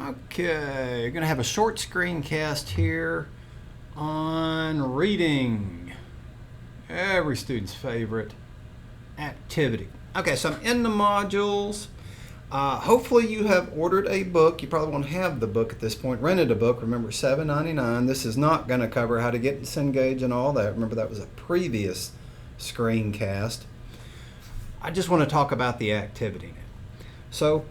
Okay, you're going to have a short screencast here on reading. Every student's favorite activity. Okay, so I'm in the modules. Hopefully you have ordered a book. You probably won't have the book at this point. Rented a book. Remember, $7.99. This is not going to cover how to get into Cengage and all that. Remember, that was a previous screencast. I just want to talk about the activity now. So,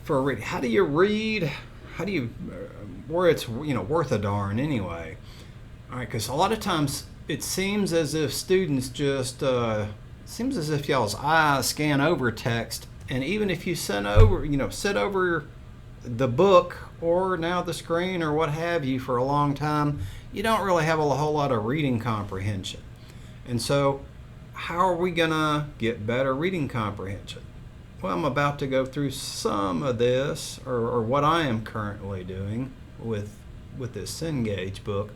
for reading, how do you read? How do you, where it's worth a darn anyway? All right, because a lot of times it seems as if students just seems as if y'all's eyes scan over text, and even if you sit over the book or now the screen or what have you for a long time, you don't really have a whole lot of reading comprehension. And so, how are we gonna get better reading comprehension? Well, I'm about to go through some of this, or what I am currently doing with this Cengage book.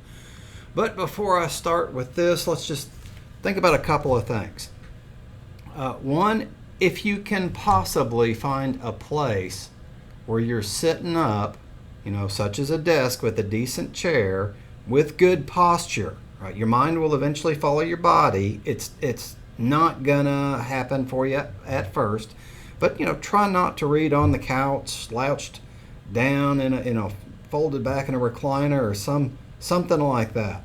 But before I start with this, let's just think about a couple of things. One, if you can possibly find a place where you're sitting up, such as a desk with a decent chair, with good posture, right? Your mind will eventually follow your body. It's not gonna happen for you at first. But try not to read on the couch, slouched down in a folded back in a recliner or something like that.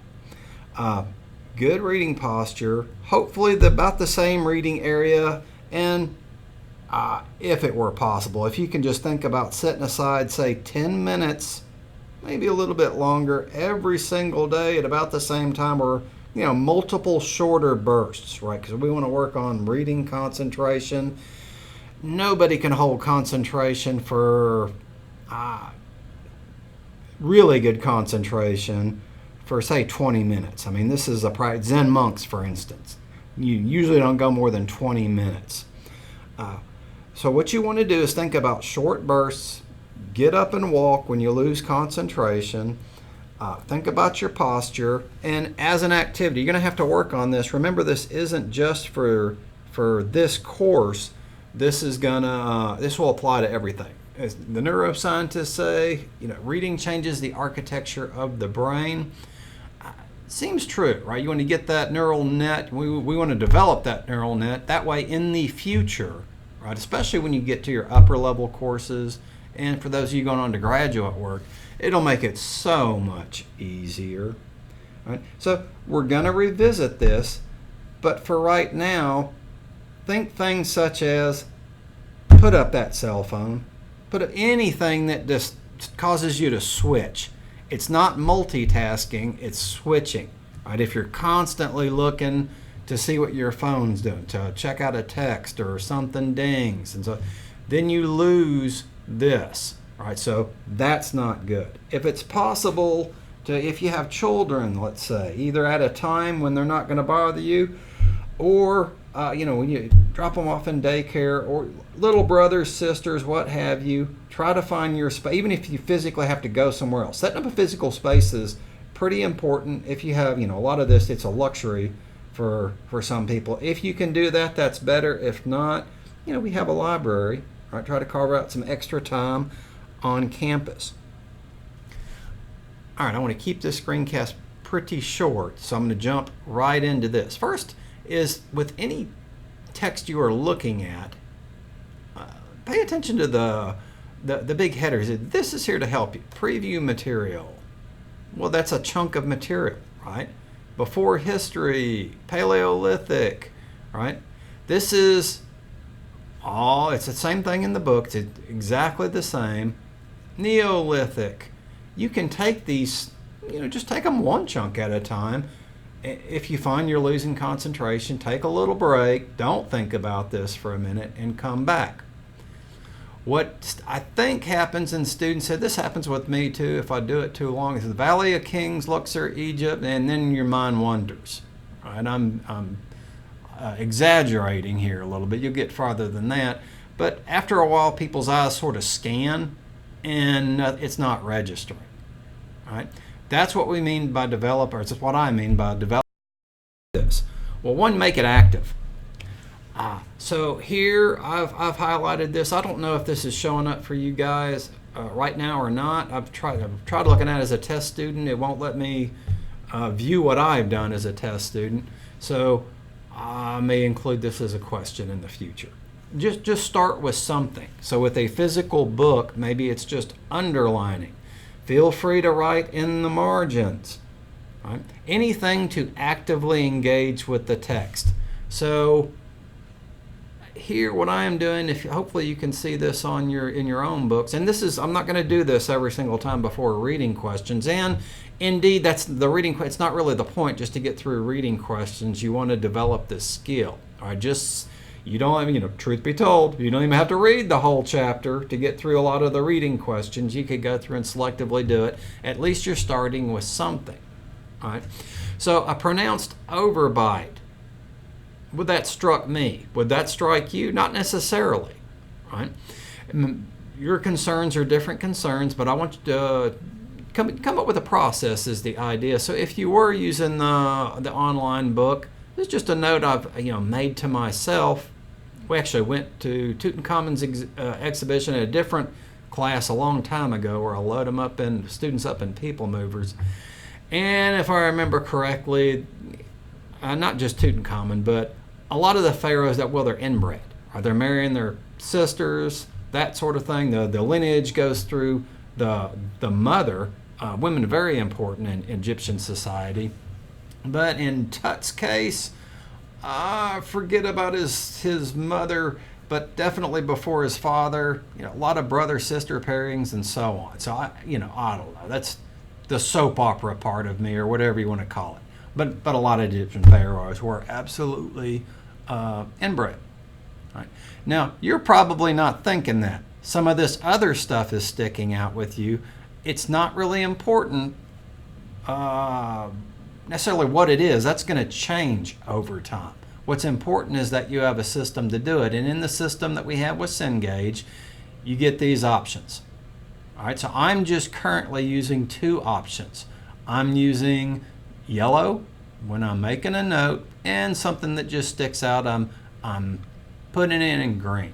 Good reading posture, hopefully about the same reading area, and if it were possible, if you can just think about setting aside, say, 10 minutes, maybe a little bit longer, every single day at about the same time, or multiple shorter bursts, right? Because we want to work on reading concentration. Nobody can hold concentration for really good concentration for, say, 20 minutes. I mean, this is Zen monks, for instance. You usually don't go more than 20 minutes. So what you want to do is think about short bursts, get up and walk when you lose concentration, think about your posture, and as an activity, you're going to have to work on this. Remember, this isn't just for this course. This will apply to everything. As the neuroscientists say, reading changes the architecture of the brain. Seems true, right? You want to get that neural net. We want to develop that neural net. That way, in the future, right, especially when you get to your upper level courses, and for those of you going on to graduate work, it'll make it so much easier. Right? So we're going to revisit this, but for right now, think things such as put up that cell phone, put up anything that just causes you to switch. It's not multitasking, it's switching. Right? If you're constantly looking to see what your phone's doing, to check out a text or something dings, and so then you lose this. Right? So that's not good. If it's possible if you have children, let's say, either at a time when they're not going to bother you, or when you drop them off in daycare, or little brothers, sisters, what have you, try to find your space, even if you physically have to go somewhere else. Setting up a physical space is pretty important. If you have, a lot of this, it's a luxury for some people. If you can do that, that's better. If not, we have a library. Right? Try to carve out some extra time on campus. All right, I want to keep this screencast pretty short, so I'm going to jump right into this. First is, with any text you are looking at, pay attention to the big headers. This is here to help you. Preview material. Well, that's a chunk of material, right? Before history, Paleolithic, right? This is it's the same thing in the book. It's exactly the same. Neolithic. You can take these, just take them one chunk at a time. If you find you're losing concentration, take a little break. Don't think about this for a minute and come back. What I think happens, and students said this happens with me too if I do it too long, is the Valley of Kings, Luxor, Egypt, and then your mind wanders. Right? I'm exaggerating here a little bit. You'll get farther than that. But after a while, people's eyes sort of scan, and it's not registering. Right? That's what we mean by develop, or it's what I mean by develop this. Well, one, make it active. So here I've highlighted this. I don't know if this is showing up for you guys right now or not. I've tried looking at it as a test student. It won't let me view what I've done as a test student. So I may include this as a question in the future. Just start with something. So with a physical book, maybe it's just underlining. Feel free to write in the margins. Right? Anything to actively engage with the text. So here what I am doing, if hopefully you can see this on in your own books, and this is, I'm not going to do this every single time before reading questions, and indeed that's the reading, it's not really the point just to get through reading questions. You want to develop this skill. All right, just, you don't, truth be told, you don't even have to read the whole chapter to get through a lot of the reading questions. You could go through and selectively do it. At least you're starting with something. All right, so a pronounced overbite. Would that struck me? Would that strike you? Not necessarily, right? Your concerns are different concerns, but I want you to come up with a process is the idea. So if you were using the online book, this is just a note I've made to myself. We actually went to Tutankhamun's exhibition at a different class a long time ago where I load them up in students up in People Movers, and if I remember correctly, not just Tutankhamun, but a lot of the pharaohs they're inbred. Right? They're marrying their sisters, that sort of thing. The lineage goes through the mother. Women are very important in Egyptian society. But in Tut's case, forget about his mother, but definitely before his father. A lot of brother-sister pairings and so on. So I don't know. That's the soap opera part of me, or whatever you want to call it. But a lot of Egyptian pharaohs were absolutely inbred. Right. Now, you're probably not thinking that. Some of this other stuff is sticking out with you. It's not really important necessarily what it is. That's going to change over time. What's important is that you have a system to do it. And in the system that we have with Cengage, you get these options. All right, so I'm just currently using two options. I'm using yellow when I'm making a note, and something that just sticks out, I'm putting it in green.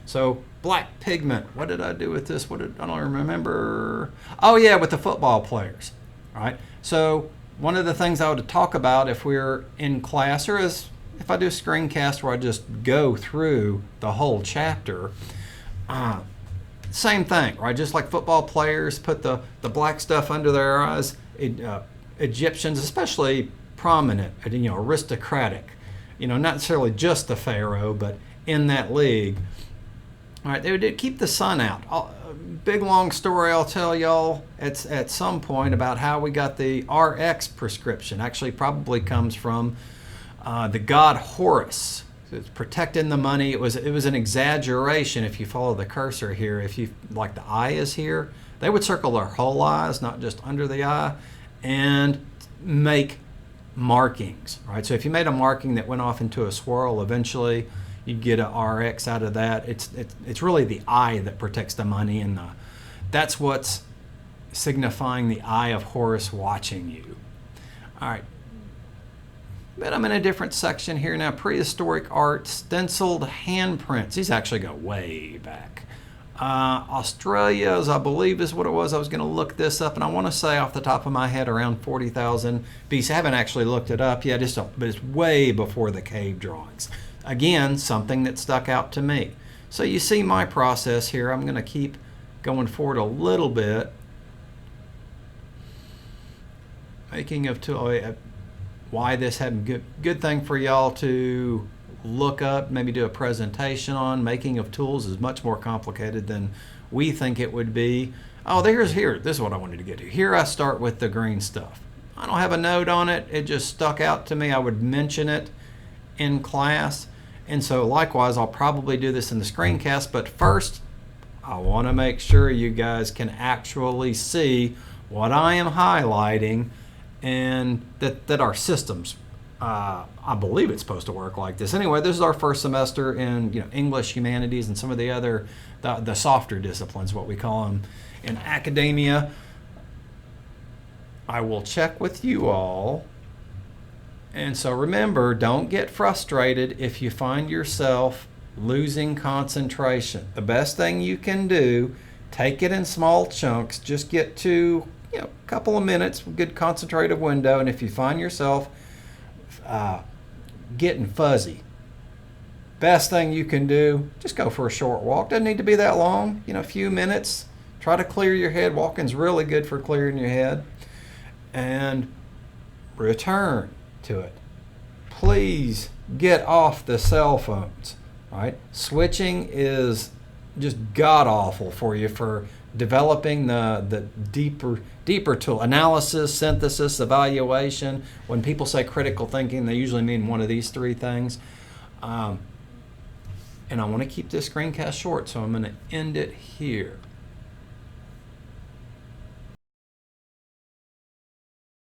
So black pigment, what did I do with this? I don't remember. Oh yeah, with the football players. All right. So one of the things I would talk about if we're in class, or as if I do a screencast where I just go through the whole chapter, same thing, right? Just like football players put the black stuff under their eyes, Egyptians, especially prominent, aristocratic, not necessarily just the pharaoh, but in that league. All right, they would keep the sun out. Big long story I'll tell y'all at some point about how we got the RX prescription. Actually, probably comes from the god Horus. It's protecting the money. It was an exaggeration. If you follow the cursor here, if you like the eye is here, they would circle their whole eyes, not just under the eye, and make markings, right? So if you made a marking that went off into a swirl, eventually you get a RX out of that. It's really the eye that protects the money, and that's what's signifying the Eye of Horus watching you. All right, but I'm in a different section here now. Prehistoric art, stenciled handprints. These actually go way back. Australia's, I believe, is what it was. I was going to look this up, and I want to say off the top of my head around 40,000 BC. I haven't actually looked it up yet, but it's way before the cave drawings. Again, something that stuck out to me. So you see my process here. I'm going to keep going forward a little bit. Making of tool. Why this had good thing for y'all to look up, maybe do a presentation on. Making of tools is much more complicated than we think it would be. Oh, this is what I wanted to get to. Here I start with the green stuff. I don't have a note on it. It just stuck out to me. I would mention it in class. And so likewise, I'll probably do this in the screencast. But first, I want to make sure you guys can actually see what I am highlighting, and that our systems, I believe it's supposed to work like this. Anyway, this is our first semester in English, humanities, and some of the other the softer disciplines, what we call them in academia. I will check with you all And so remember, don't get frustrated if you find yourself losing concentration. The best thing you can do, take it in small chunks. Just get to a couple of minutes, good concentrated window. And if you find yourself getting fuzzy, best thing you can do, just go for a short walk. Doesn't need to be that long, a few minutes. Try to clear your head. Walking's really good for clearing your head. And return to it. Please get off the cell phones, right? Switching is just god-awful for you for developing the deeper tool. Analysis, synthesis, evaluation. When people say critical thinking, they usually mean one of these three things. And I want to keep this screencast short, so I'm going to end it here.